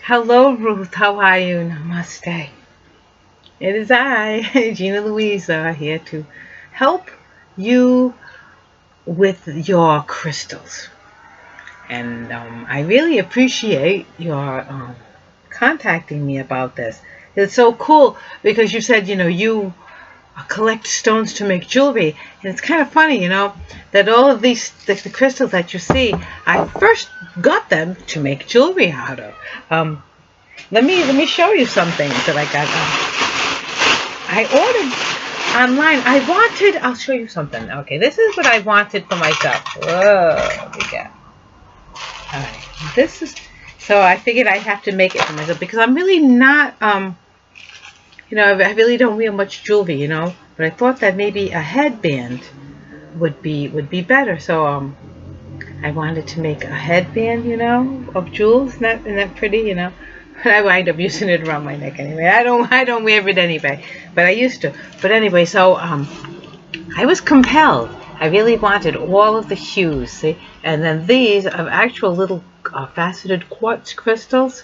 Hello, Ruth. How are you? Namaste. It is I, Gina Louisa, here to help you with your crystals. And I really appreciate your contacting me about this. It's so cool because you said, you collect stones to make jewelry. And it's kind of funny, that all of these, the crystals that you see, I first got them to make jewelry out of. Let me show you some things that I got. I ordered online. I'll show you something. Okay, this is what I wanted for myself. Whoa, what we got? All right, so I figured I'd have to make it for myself because I'm really not, I really don't wear much jewelry, but I thought that maybe a headband would be better. So, I wanted to make a headband, of jewels. Isn't that pretty, But I wind up using it around my neck anyway. I don't wear it anyway, but I used to. But anyway, so I was compelled. I really wanted all of the hues, see? And then these are actual little faceted quartz crystals.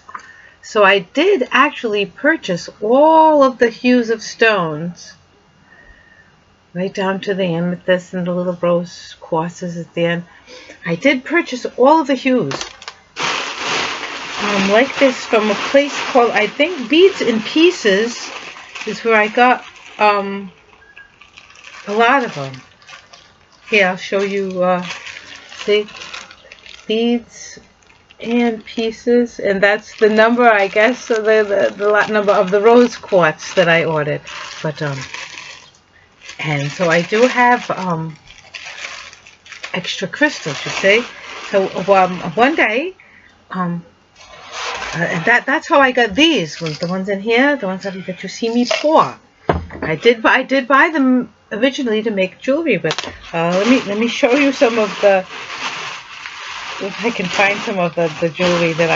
So I did actually purchase all of the hues of stones, right down to the amethyst and the little rose quartzes at the end. I did purchase all of the hues. Like this from a place called, I think, Beads and Pieces is where I got a lot of them. Here, I'll show you, see, Beads and Pieces, and that's the number, I guess, the lot number of the rose quartz that I ordered. But, and so I do have extra crystals, you see. So, one day, and that's how I got these. The ones in here, the ones that you see me pour. I did buy them originally to make jewelry, but let me show you some of the, if I can find some of the jewelry that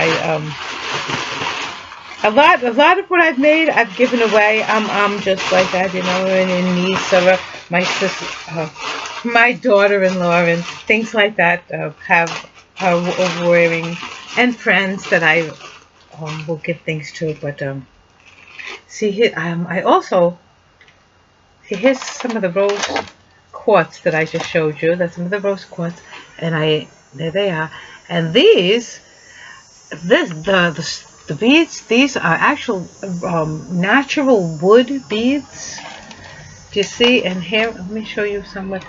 a lot of what I've made I've given away. I'm just like that, and niece or my sister, my daughter-in-law, and things like that have wearing, and friends that I will give things to. But see here, I also see, here's some of the rose quartz that I just showed you. That's some of the rose quartz, and there they are. And the beads, these are actual natural wood beads. Do you see? And here, let me show you some with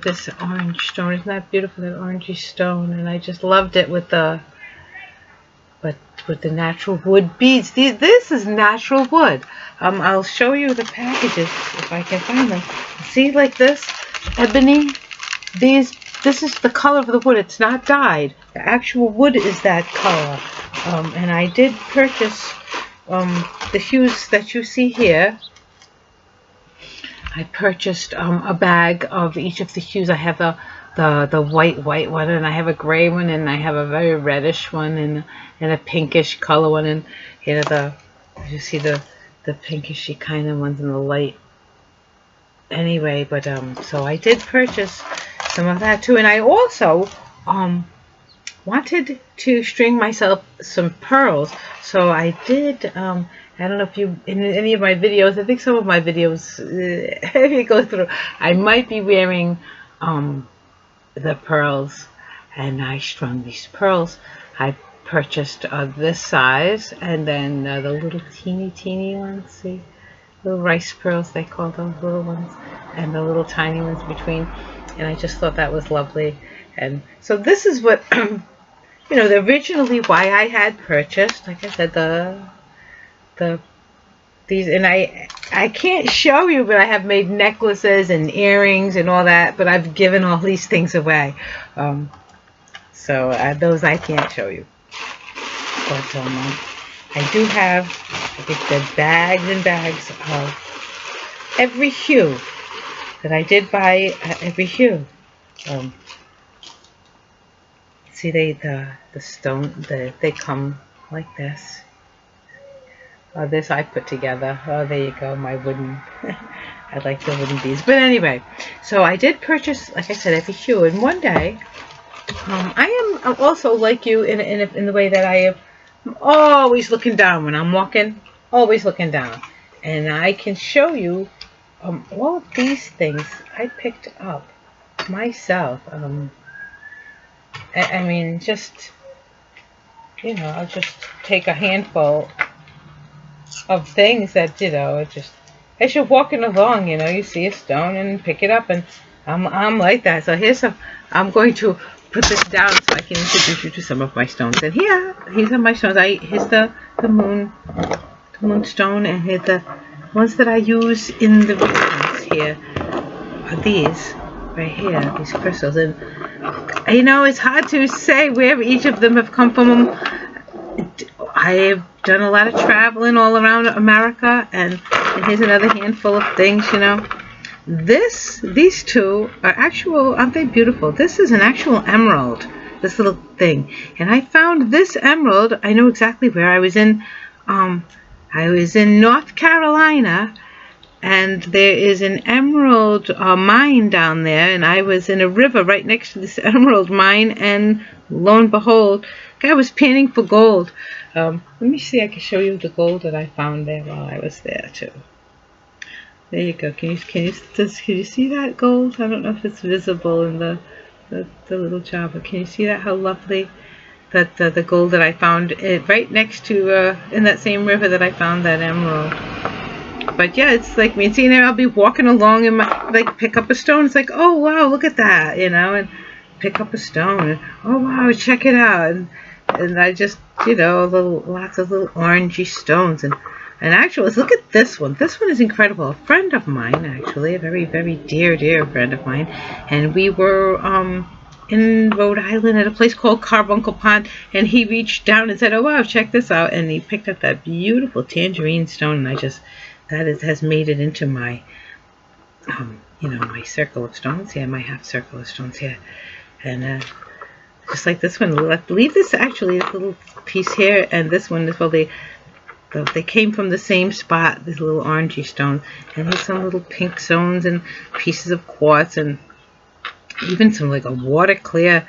this orange stone. Isn't that beautiful, that orangey stone? And I just loved it with the natural wood beads. This is natural wood. I'll show you the packages if I can find them. See, like this ebony. This is the color of the wood. It's not dyed. The actual wood is that color. And I did purchase the hues that you see here. I purchased a bag of each of the hues. I have the white one, and I have a gray one, and I have a very reddish one, and a pinkish color one, and you see the pinkishy kind of ones in the light. Anyway, but so I did purchase some of that too, and I also wanted to string myself some pearls. So I did. I don't know if you, in any of my videos, I think some of my videos, if you go through, I might be wearing the pearls, and I strung these pearls. I purchased this size, and then the little teeny ones, see, little rice pearls, they call those little ones, and the little tiny ones between, and I just thought that was lovely. And so this is what, originally why I had purchased, like I said, these, and I can't show you, but I have made necklaces and earrings and all that, but I've given all these things away. So those I can't show you. But I do have, like I said, bags and bags of every hue that I did buy. Every hue. See, the stone, they come like this. This I put together. Oh, there you go, my wooden. I like the wooden beads. But anyway, so I did purchase, like I said, every hue. And one day, I I'm also like you in the way that I am. I'm always looking down when I'm walking. Always looking down. And I can show you all of these things I picked up myself. I mean, just, you know, I'll just take a handful of things that, you know, just as you're walking along, you know, you see a stone and pick it up, and I'm like that. So I'm going to put this down so I can introduce you to some of my stones. And here's my stones. Here's the moonstone, and here's the ones that I use in the readings. Here are these right here, these crystals. And you know, it's hard to say where each of them have come from. I've done a lot of traveling all around America, and here's another handful of things, you know. These two are actual, aren't they beautiful? This is an actual emerald, this little thing. And I found this emerald, I know exactly where. I was in North Carolina, and there is an emerald mine down there, and I was in a river right next to this emerald mine, and lo and behold, guy was panning for gold. Let me see, I can show you the gold that I found there while I was there too. There you go. Can you see that gold? I don't know if it's visible in the little jar, but can you see that? How lovely that the gold that I found right next to in that same river that I found that emerald. But yeah, it's like me seeing there. I'll be walking along and pick up a stone. It's like, oh wow, look at that, you know, and pick up a stone. And, oh wow, check it out. And I just, you know, lots of little orangey stones. And actually, look at this one. This one is incredible. A friend of mine, actually, a very, very dear friend of mine. And we were in Rhode Island at a place called Carbuncle Pond. And he reached down and said, oh wow, check this out. And he picked up that beautiful tangerine stone. And has made it into my, you know, my circle of stones here, my half circle of stones here. And just like this one, I believe this actually, this little piece here, and this one as well, they came from the same spot, these little orangey stones. And here's some little pink stones and pieces of quartz, and even some like a water clear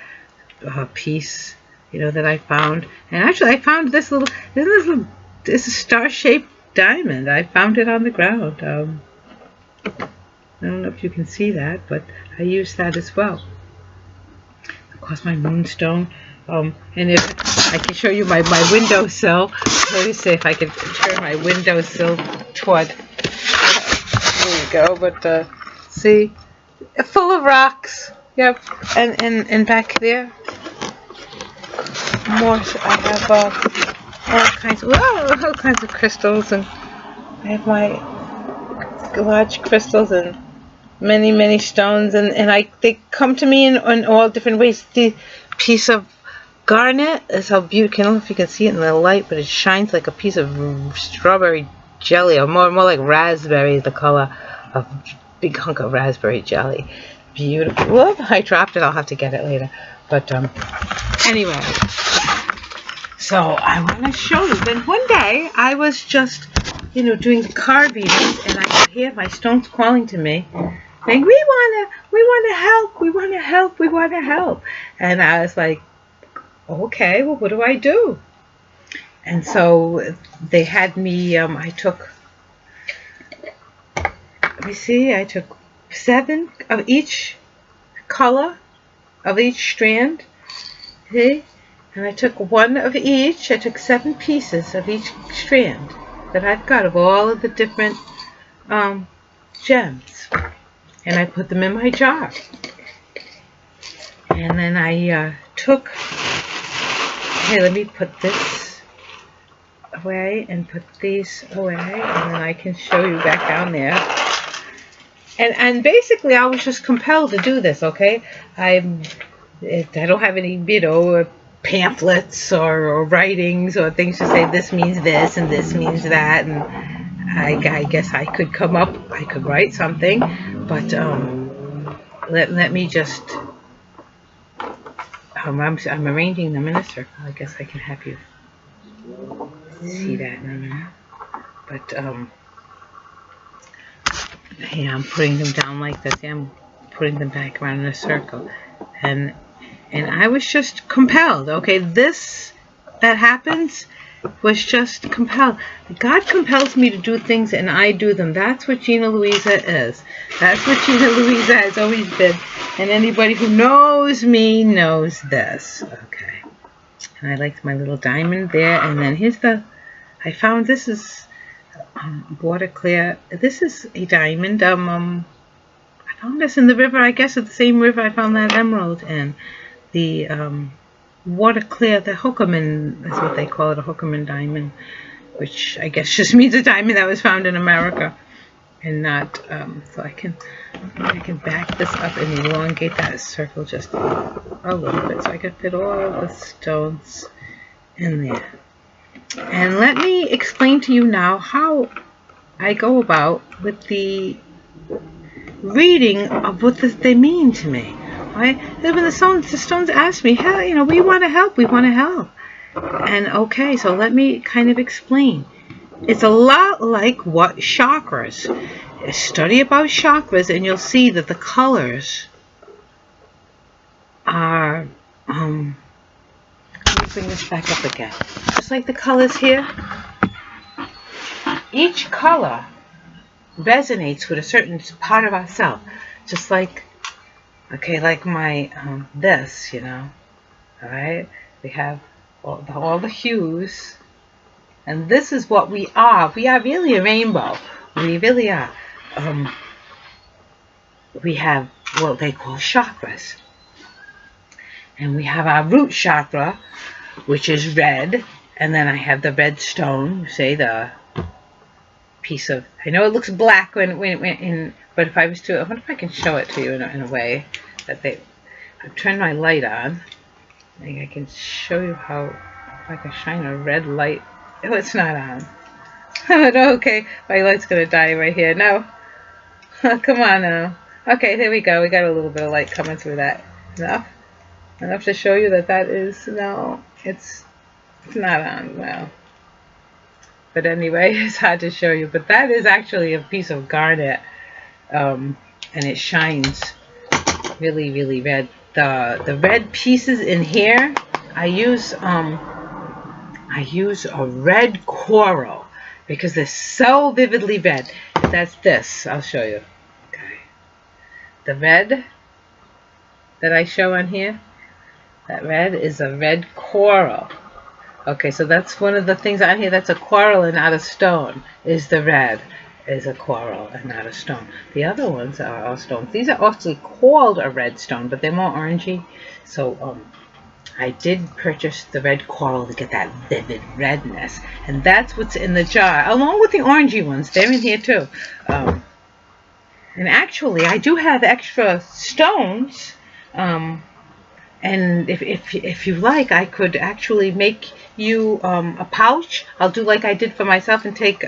piece, you know, that I found. And actually I found this little, this is star-shaped diamond. I found it on the ground. I don't know if you can see that, but I used that as well. Of course, my moonstone. And if I can show you my windowsill. Let me see if I can turn my windowsill toward. There you go. But see, full of rocks. Yep. And back there, more. I have all kinds of crystals, and I have my large crystals and many stones, and they come to me in all different ways. The piece of garnet is how beautiful. I don't know if you can see it in the light, but it shines like a piece of strawberry jelly, or more like raspberry, the color of big hunk of raspberry jelly. Beautiful. Well, I dropped it. I'll have to get it later. But anyway. So I want to show you. Then one day I was just, you know, doing the card readings, and I could hear my stones calling to me, saying, "We want to help. We want to help. We want to help." And I was like, "Okay, well, what do I do?" And so they had me. I took 7 of each color of each strand. See? And I took 1 of each. I took 7 pieces of each strand that I've got of all of the different gems. And I put them in my jar. And then I took, hey, let me put this away and put these away. And then I can show you back down there. And basically I was just compelled to do this, okay? I don't have any, you know, pamphlets or writings or things to say this means this and this means that, and I guess I could come up, I could write something, but let me just I'm arranging them in a circle. I guess I can have you see that in a minute. But yeah, I'm putting them down like this. Yeah, I'm putting them back around in a circle, and And I was just compelled. Okay, this that happens was just compelled. God compels me to do things and I do them. That's what Gina Louisa is. That's what Gina Louisa has always been. And anybody who knows me knows this. Okay. And I liked my little diamond there. And then here's the, I found this is water clear. This is a diamond. I found this in the river. I guess it's the same river I found that emerald in. The water clear, the Hookman, that's what they call it, a Hookman diamond, which I guess just means a diamond that was found in America, and not. So I can back this up and elongate that circle just a little bit, so I can fit all the stones in there. And let me explain to you now how I go about with the reading of what they mean to me. Right? When the stones ask me, hey, you know, we want to help. We want to help. And okay, so let me kind of explain. It's a lot like what chakras. Study about chakras, and you'll see that the colors are. Let me bring this back up again. Just like the colors here. Each color resonates with a certain part of ourselves. Just like. Okay, like my, this, you know, all right? We have all the hues, and this is what we are. We are really a rainbow. We really are. We have what they call chakras. And we have our root chakra, which is red, and then I have the red stone, say the piece of, I know it looks black but if I was to, I wonder if I can show it to you in a way that I've turned my light on. I think I can show you how, if I can shine a red light. Oh, it's not on. Oh, no, okay, my light's going to die right here. No. Come on now. Okay, there we go. We got a little bit of light coming through that. Enough? Enough to show you that is, no, it's not on. Well. But anyway, it's hard to show you. But that is actually a piece of garnet. And it shines really, really red. The red pieces in here, I use a red coral because they're so vividly red. That's this. I'll show you. Okay. The red that I show on here, that red is a red coral. Okay, so that's one of the things on here that's a coral and not a stone, is the red. Is a coral and not a stone. The other ones are all stones. These are actually called a red stone, but they're more orangey. So I did purchase the red coral to get that vivid redness, and that's what's in the jar, along with the orangey ones. They're in here too. And actually, I do have extra stones. And if you like, I could actually make you a pouch. I'll do like I did for myself and take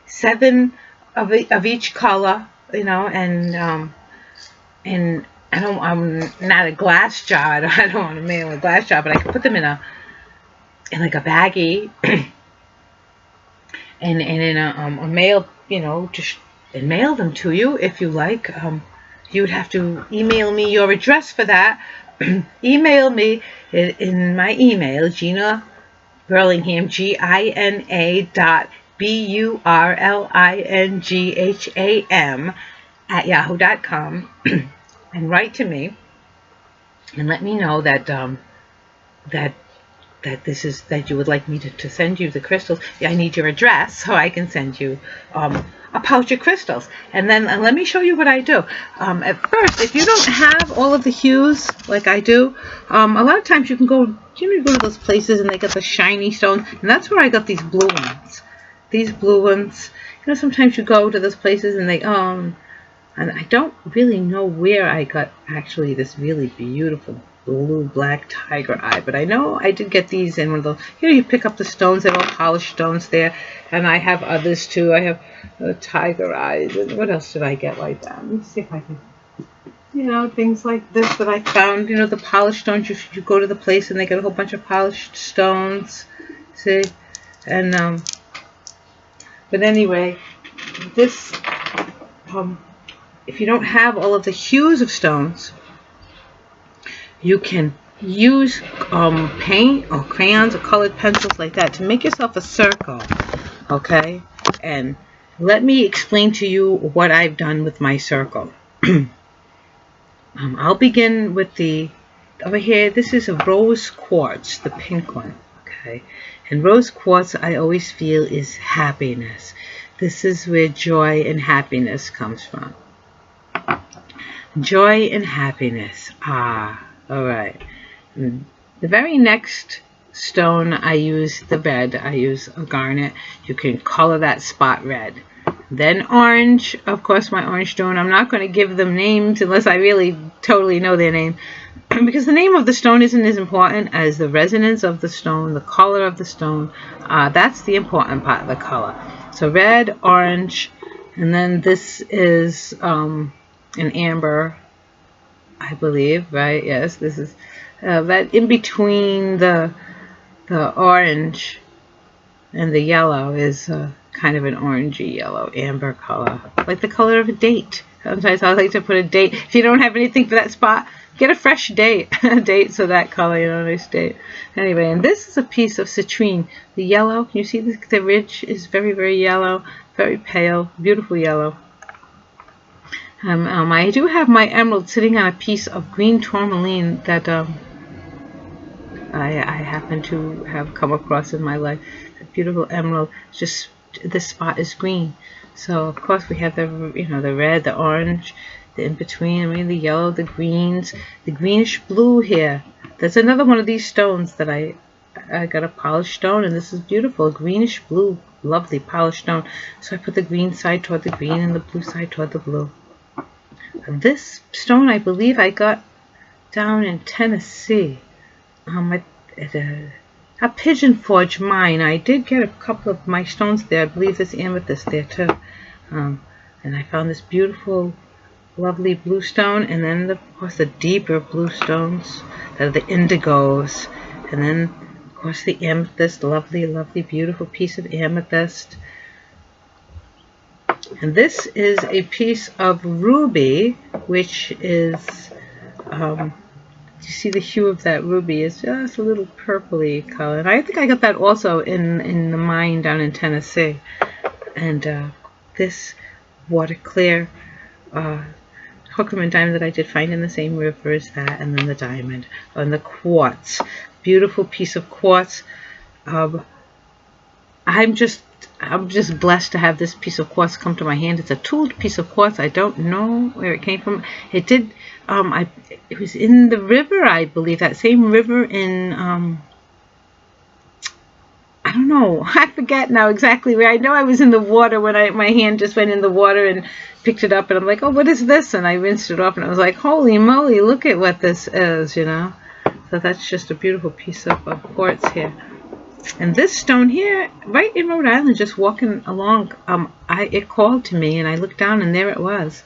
7 of each color, you know, and I'm not a glass jar. I don't want to mail a glass jar, but I can put them in like a baggie, and in a mail, you know, just and mail them to you if you like. You would have to email me your address for that. Email me in my email, Gina Burlingham, GINA.BURLINGHAM @yahoo.com, and write to me and let me know that that you would like me to send you the crystals. I need your address so I can send you a pouch of crystals. And then let me show you what I do. At first, if you don't have all of the hues like I do, a lot of times you can go, you go to those places and they got the shiny stones, and that's where I got these blue ones. These blue ones, you know, sometimes you go to those places and they, and I don't really know where I got actually this really beautiful blue-black tiger eye, but I know I did get these in one of those, you know, you pick up the stones, they're all polished stones there, and I have others too. I have tiger eyes, and what else did I get like that? Let me see if I can, you know, things like this that I found, you know, the polished stones, you go to the place and they get a whole bunch of polished stones, see, and, but anyway, this, if you don't have all of the hues of stones, you can use paint or crayons or colored pencils like that to make yourself a circle, okay? And let me explain to you what I've done with my circle. I'll begin with the, over here, this is a rose quartz, the pink one, okay? And rose quartz, I always feel, is happiness. This is where joy and happiness comes from. Joy and happiness. Ah, all right. The very next stone, I use the red. I use a garnet. You can color that spot red. Then orange. Of course, my orange stone. I'm not going to give them names unless I really totally know their name. Because the name of the stone isn't as important as the resonance of the stone, the color of the stone. That's the important part, the color. So red, orange, and then this is an amber, I believe, right? Yes, this is that in between the orange and the yellow is kind of an orangey yellow, amber color, like the color of a date. Sometimes I like to put a date. If you don't have anything for that spot, get a fresh date. A date, so that color, you know, nice date. Anyway, and this is a piece of citrine. The yellow, can you see the ridge is very, very yellow, very pale, beautiful yellow. I do have my emerald sitting on a piece of green tourmaline that I happen to have come across in my life. A beautiful emerald. Just this spot is green. So of course we have the, you know, the red, the orange, the in between. I mean, the yellow, the greens, the greenish blue here. There's another one of these stones that I got a polished stone, and this is beautiful, greenish blue, lovely polished stone. So I put the green side toward the green and the blue side toward the blue. This stone, I believe I got down in Tennessee, at a Pigeon Forge mine. I did get a couple of my stones there. I believe there's amethyst there too. And I found this beautiful, lovely blue stone, and then of course the deeper blue stones that are the indigos, and then of course the amethyst, lovely, lovely, beautiful piece of amethyst. And this is a piece of ruby, which is, you see the hue of that ruby is just a little purpley color. And I think I got that also in the mine down in Tennessee. And this water clear hookerman and diamond that I did find in the same river as that, and then the diamond and the quartz, beautiful piece of quartz. I'm just blessed to have this piece of quartz come to my hand. It's a tooled piece of quartz. I don't know where it came from. It did. It was in the river, I believe, that same river in. I don't know. I forget now exactly where. I know I was in the water when my hand just went in the water and picked it up, and I'm like, oh, what is this? And I rinsed it off, and I was like, holy moly, look at what this is, you know. So that's just a beautiful piece of quartz here. And this stone here, right in Rhode Island, just walking along, it called to me, and I looked down, and there it was,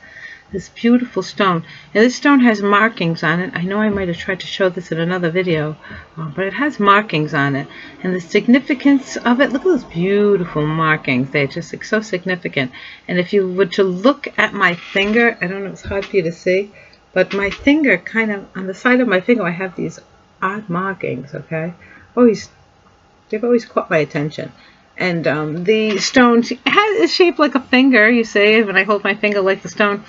this beautiful stone. And this stone has markings on it. I know I might have tried to show this in another video, but it has markings on it. And the significance of it, look at those beautiful markings. They're just like, so significant. And if you were to look at my finger, I don't know, it's hard for you to see, but my finger kind of, on the side of my finger, I have these odd markings, okay? They've always caught my attention. And the stone is shaped like a finger, you see, when I hold my finger like the stone.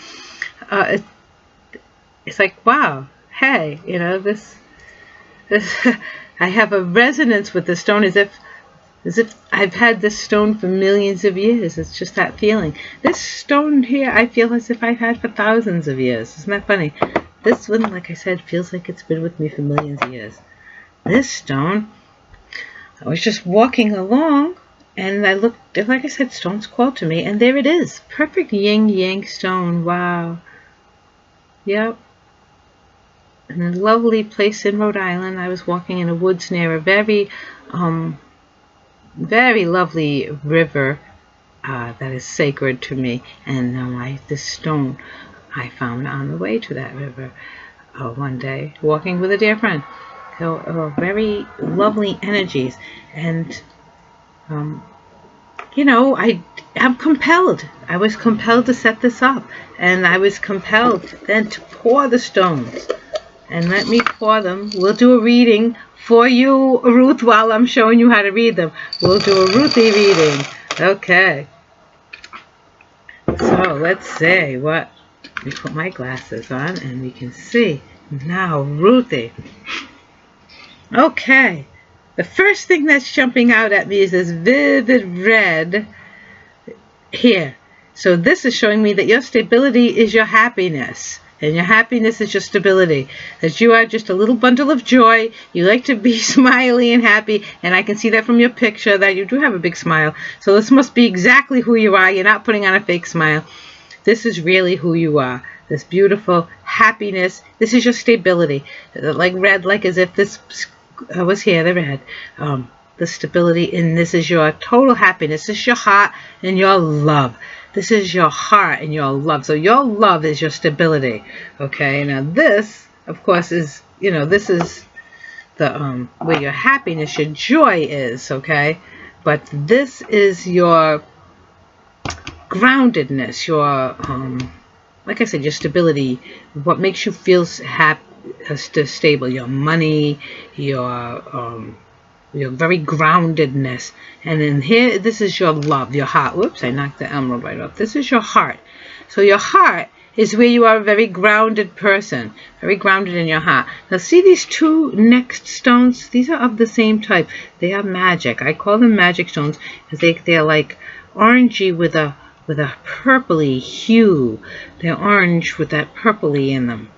It's like, wow, hey, you know, this I have a resonance with the stone as if I've had this stone for millions of years. It's just that feeling. This stone here, I feel as if I've had for thousands of years. Isn't that funny? This one, like I said, feels like it's been with me for millions of years. This stone, I was just walking along, and I looked, like I said, stones called to me, and there it is. Perfect yin-yang stone. Wow. Yep. In a lovely place in Rhode Island. I was walking in the woods near a very, very lovely river that is sacred to me. And this stone I found on the way to that river one day, walking with a dear friend. So very lovely energies, and you know, I'm compelled. I was compelled to set this up, and I was compelled then to pour the stones. and let me pour them. We'll do a reading for you, Ruth, while I'm showing you how to read them. We'll do a Ruthie reading. Okay. So let's see what. Let me put my glasses on and we can see. Now, Ruthie. Okay. The first thing that's jumping out at me is this vivid red here. So this is showing me that your stability is your happiness. And your happiness is your stability. That you are just a little bundle of joy. You like to be smiley and happy. And I can see that from your picture that you do have a big smile. So this must be exactly who you are. You're not putting on a fake smile. This is really who you are. This beautiful happiness. This is your stability. Like red, like as if this was here, the red. The stability. And this is your total happiness. This is your heart and your love. This is your heart and your love. So your love is your stability. Okay. Now this, of course, is, you know, this is the where your happiness, your joy is. Okay. But this is your groundedness, your like I said, your stability. What makes you feel happy, stable. Your money, your very groundedness. And then here, this is your love, your heart. Whoops, I knocked the emerald right off. This is your heart. So your heart is where you are a very grounded person, very grounded in your heart. Now see these two next stones? These are of the same type. They are magic. I call them magic stones because they're like orangey with a purpley hue. They're orange with that purpley in them.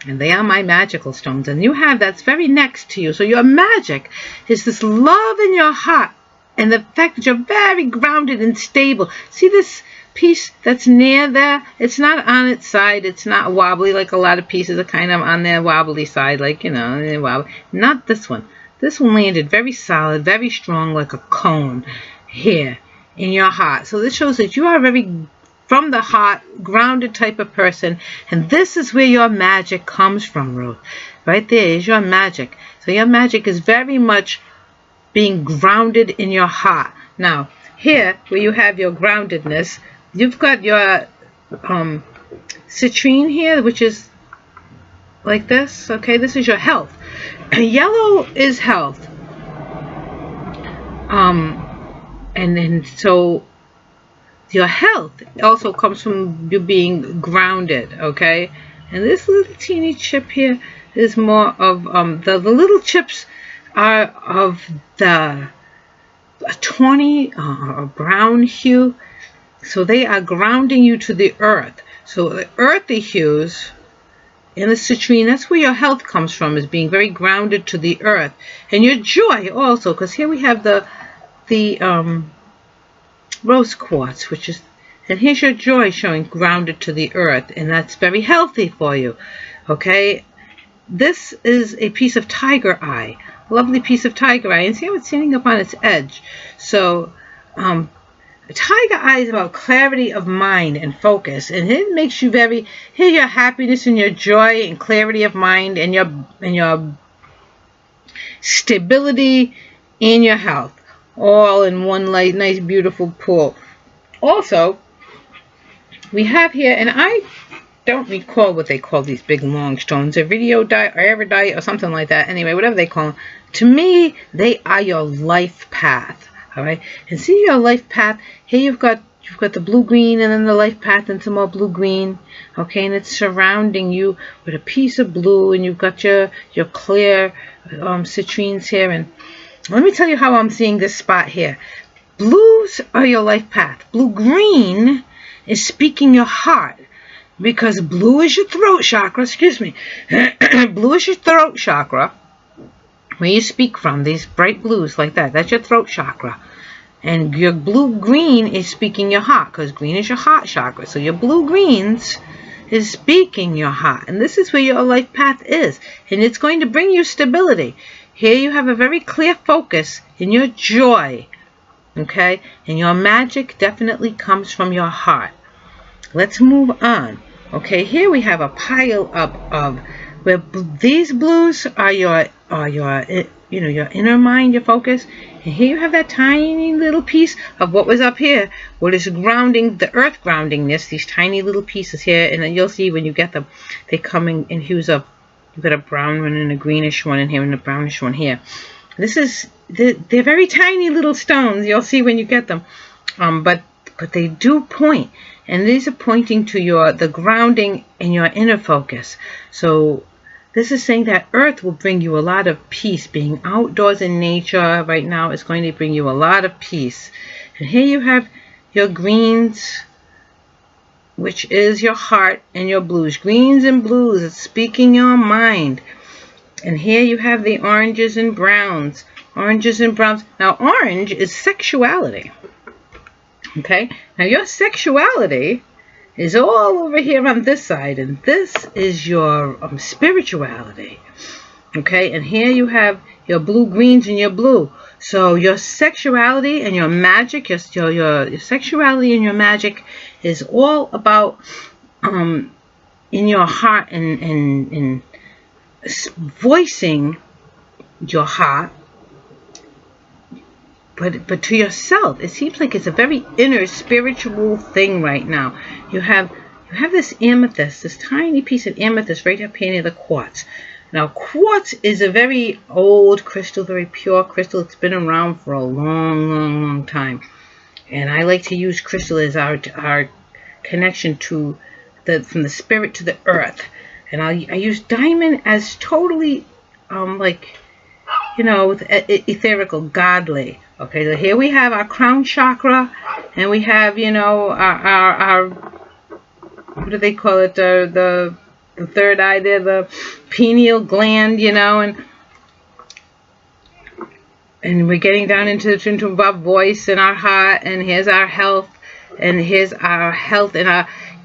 And they are my magical stones. And you have that's very next to you. So your magic is this love in your heart. And the fact that you're very grounded and stable. See this piece that's near there? It's not on its side. It's not wobbly like a lot of pieces are kind of on their wobbly side. Like, you know, wobbly. Not this one. This one landed very solid, very strong like a cone here in your heart. So this shows that you are very from the heart, grounded type of person. And this is where your magic comes from, Ruth. Right there is your magic. So your magic is very much being grounded in your heart. Now, here, where you have your groundedness, you've got your citrine here, which is like this. Okay, this is your health. Yellow is health. And then, so your health also comes from you being grounded, okay? And this little teeny chip here is more of, the little chips are of the tawny or brown hue. So they are grounding you to the earth. So the earthy hues in the citrine, that's where your health comes from, is being very grounded to the earth. And your joy also, because here we have the rose quartz, which is, and here's your joy showing grounded to the earth, and that's very healthy for you. Okay, this is a piece of tiger eye, lovely piece of tiger eye, and see how it's sitting up on its edge. So tiger eye is about clarity of mind and focus, and it makes you very, here your happiness and your joy and clarity of mind and your stability and your health, all in one light, nice, beautiful pool. Also, we have here, and I don't recall what they call these big long stones, iridite or something like that. Anyway, whatever they call them. To me, they are your life path. All right, and see your life path. Here you've got the blue-green, and then the life path, and some more blue-green. Okay, and it's surrounding you with a piece of blue, and you've got your clear citrines here. And let me tell you how I'm seeing this spot here. Blues are your life path. Blue-green is speaking your heart, because blue is your throat chakra. Excuse me. Blue is your throat chakra, where you speak from. These bright blues like that. That's your throat chakra. And your blue-green is speaking your heart, because green is your heart chakra. So your blue-greens is speaking your heart. And this is where your life path is. And it's going to bring you stability. Here you have a very clear focus in your joy. Okay? And your magic definitely comes from your heart. Let's move on. Okay, here we have a pile up of where these blues are your your inner mind, your focus. And here you have that tiny little piece of what was up here, what is grounding, the earth groundingness, these tiny little pieces here. And then you'll see when you get them, they come in hues of You've got a brown one and a greenish one in here and a brownish one here. They're very tiny little stones. You'll see when you get them. But they do point. And these are pointing to the grounding and your inner focus. So this is saying that earth will bring you a lot of peace. Being outdoors in nature right now is going to bring you a lot of peace. And here you have your greens, which is your heart, and your blues. Greens and blues, it's speaking your mind. And here you have the oranges and browns. Oranges and browns. Now orange is sexuality. Okay, now your sexuality is all over here on this side, and this is your spirituality. Okay, and here you have your blue, greens, and your blue. So your sexuality and your magic, your sexuality and your magic is all about in your heart and voicing your heart. But to yourself, it seems like it's a very inner spiritual thing right now. You have this amethyst, this tiny piece of amethyst right up here near the quartz. Now, quartz is a very old crystal, very pure crystal. It's been around for a long, long, long time. And I like to use crystal as our connection to from the spirit to the earth. And I use diamond as totally etherical, godly. Okay, so here we have our crown chakra, and we have, our what do they call it? The third eye there, the pineal gland, and we're getting down into our voice and our heart, and here's our health, and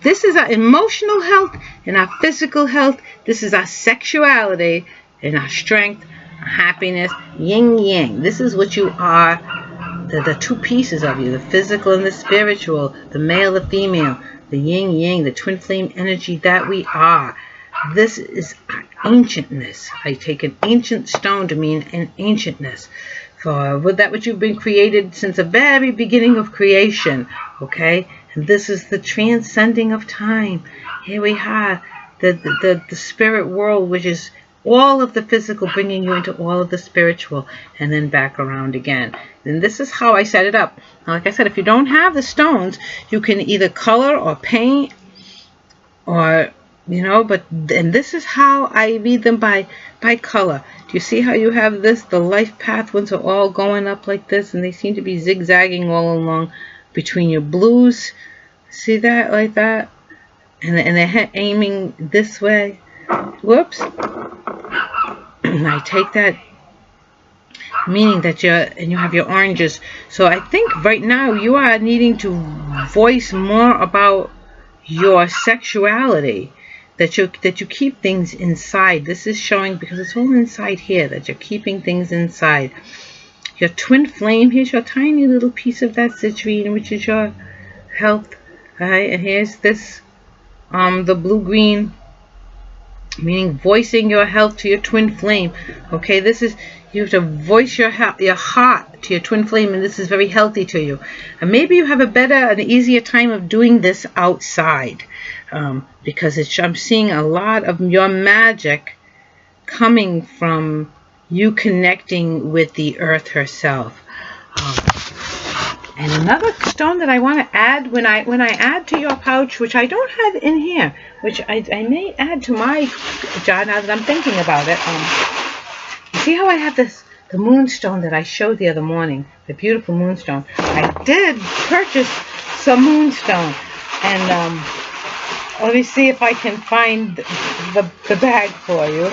this is our emotional health and our physical health. This is our sexuality and our strength. Happiness, yin yang. This is what you are, the two pieces of you, the physical and the spiritual, the male, the female, the yin yang, the twin flame energy that we are. This is our ancientness. I take an ancient stone to mean an ancientness. For with that which you've been created since the very beginning of creation. Okay? And this is the transcending of time. Here we have the spirit world, which is all of the physical, bringing you into all of the spiritual, and then back around again. And this is how I set it up. Now, like I said, if you don't have the stones, you can either color or paint, or and this is how I read them by color. Do you see how you have this? The life path ones are all going up like this, and they seem to be zigzagging all along between your blues. See that, like that? And they're aiming this way. Whoops. I take that meaning that you have your oranges. So I think right now you are needing to voice more about your sexuality, that you keep things inside. This is showing, because it's all inside here, that you're keeping things inside. Your twin flame, here's your tiny little piece of that citrine, which is your health. Alright, and here's this the blue-green, meaning voicing your health to your twin flame. Okay, this is, you have to voice your heart to your twin flame, and this is very healthy to you. And maybe you have an easier time of doing this outside, because I'm seeing a lot of your magic coming from you connecting with the earth herself. And another stone that I want to add when I add to your pouch, which I don't have in here, which I may add to my jar now that I'm thinking about it. You see how I have the moonstone that I showed the other morning, the beautiful moonstone. I did purchase some moonstone, and let me see if I can find the bag for you.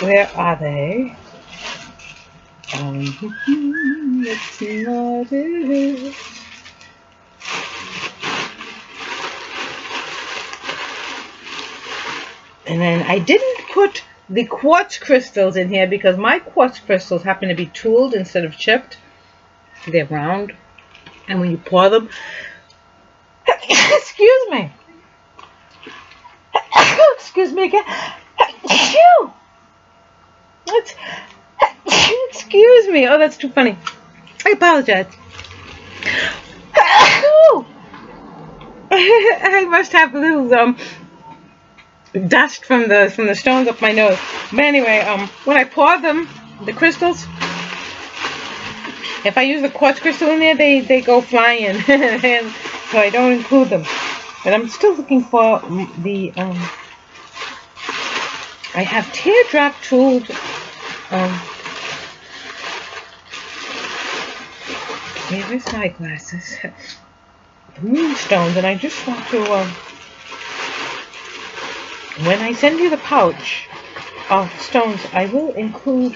Where are they? It's not it. And then I didn't put the quartz crystals in here because my quartz crystals happen to be tooled instead of chipped. They're round, and when you pour them, excuse me, excuse me again, excuse me. Oh, that's too funny. I apologize. I must have a little dust from the stones up my nose. But anyway, when I pour them, the crystals, if I use the quartz crystal in there, they go flying, and so I don't include them. But I'm still looking for the I have teardrop tooled where's my glasses? The moonstones, and I just want to when I send you the pouch of stones, I will include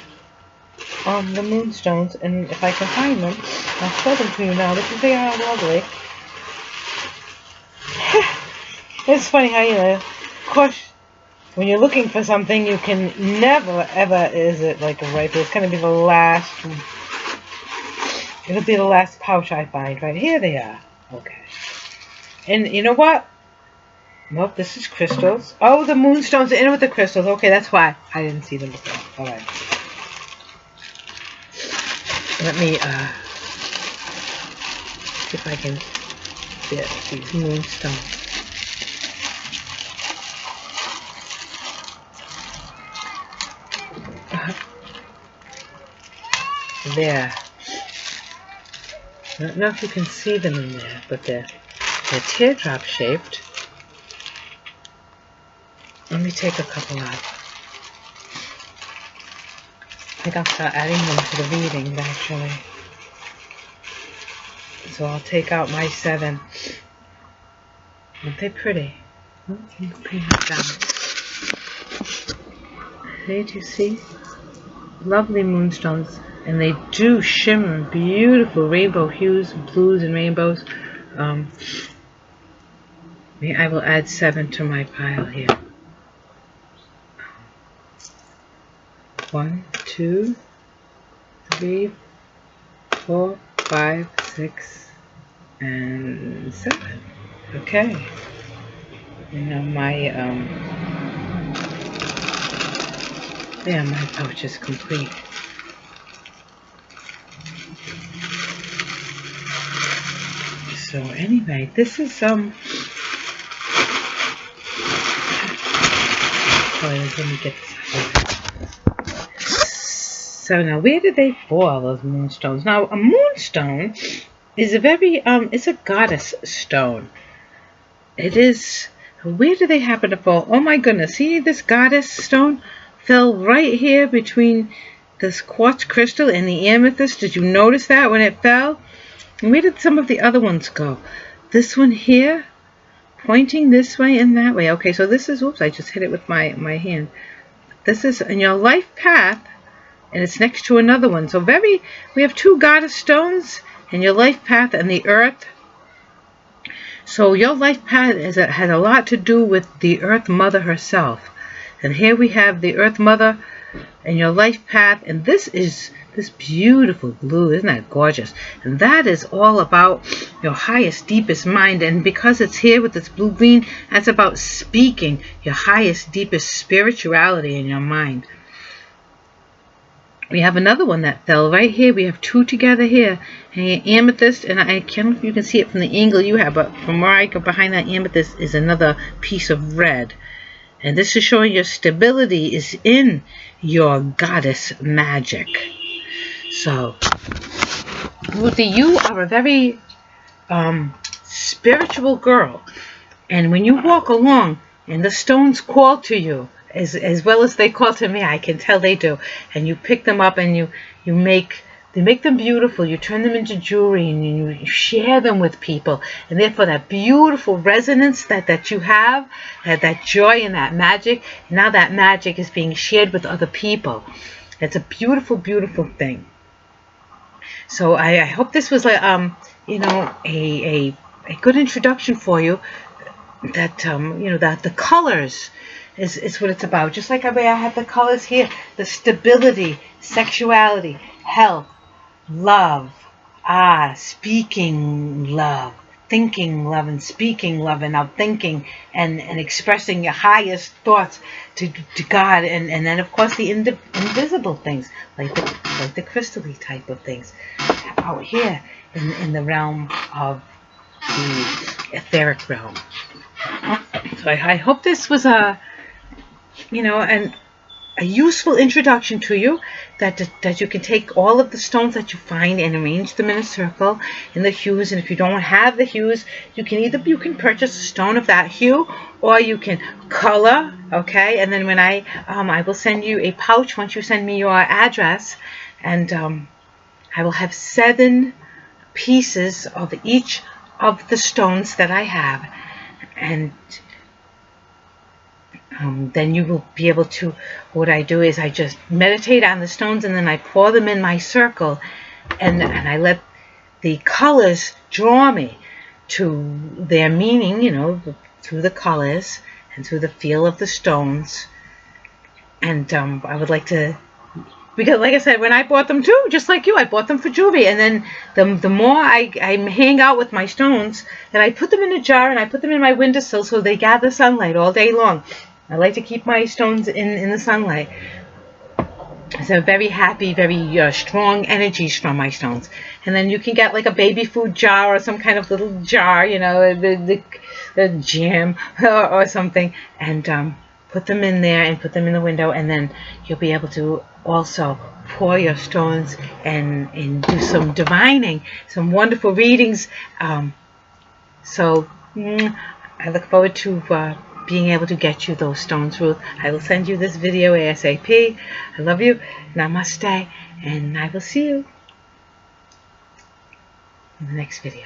the moonstones, and if I can find them, I'll show them to you now because they are lovely. It's funny how, of course, when you're looking for something, you can never, ever, is it like a right, but it's going to be the last, it'll be the last pouch I find. Right here they are. Okay. And you know what? Nope, this is crystals. Oh, the moonstones are in with the crystals. Okay, that's why I didn't see them before. All right. Let me see if I can get these moonstones. There. I don't know if you can see them in there, but they're teardrop shaped. Let me take a couple out. I think I'll start adding them to the readings, actually. So I'll take out my 7. Aren't they pretty? Oh, you can bring that down. Hey, do you see? Lovely moonstones. And they do shimmer beautiful rainbow hues, blues and rainbows. I will add 7 to my pile here. 1, 2, 3, 4, 5, 6, and 7. Okay. And now my yeah, my pouch is complete. So anyway, this is let me get this out. So now, where did they fall, those moonstones? Now, a moonstone is a very it's a goddess stone. It is. Where do they happen to fall? Oh my goodness! See, this goddess stone fell right here between this quartz crystal and the amethyst. Did you notice that when it fell? And where did some of the other ones go? This one here, pointing this way and that way. Okay, so this is, oops, I just hit it with my hand. This is in your life path, and it's next to another one. So we have 2 goddess stones in your life path and the earth. So your life path has a lot to do with the earth mother herself. And here we have the earth mother in your life path, and this is this beautiful blue. Isn't that gorgeous? And that is all about your highest, deepest mind. And because it's here with this blue-green, that's about speaking your highest, deepest spirituality in your mind. We have another one that fell right here. We have 2 together here. And amethyst, and I can't know if you can see it from the angle you have, but from where I go behind that amethyst is another piece of red. And this is showing your stability is in your goddess magic. So, Ruthie, you are a very spiritual girl. And when you walk along and the stones call to you, as well as they call to me, I can tell they do. And you pick them up and they make them beautiful. You turn them into jewelry and you share them with people. And therefore that beautiful resonance that you have, that joy and that magic, now that magic is being shared with other people. It's a beautiful, beautiful thing. So I hope this was like, you know, a good introduction for you. That you know, that the colors is what it's about. Just like I have the colors here, the stability, sexuality, health, love, speaking love, thinking love, and speaking love, and now thinking and expressing your highest thoughts to God, and then of course the invisible things like the crystal-y type of things out here in the realm of the etheric realm. So I hope this was a useful introduction to you, that you can take all of the stones that you find and arrange them in a circle in the hues. And if you don't have the hues, you can purchase a stone of that hue, or you can color. Okay, and then when I will send you a pouch once you send me your address, and I will have 7 pieces of each of the stones that I have, and then you will be able to, what I do is I just meditate on the stones, and then I pour them in my circle, and I let the colors draw me to their meaning, through the colors and through the feel of the stones. And I would like to, because like I said, when I bought them too, just like you, I bought them for jewelry, and then the more I hang out with my stones, then I put them in a jar and I put them in my windowsill so they gather sunlight all day long. I like to keep my stones in the sunlight. So very happy, very strong energies from my stones. And then you can get like a baby food jar or some kind of little jar, the jam or something, and put them in there and put them in the window, and then you'll be able to also pour your stones and do some divining, some wonderful readings. So I look forward to being able to get you those stones, Ruth. I will send you this video ASAP. I love you. Namaste. And I will see you in the next video.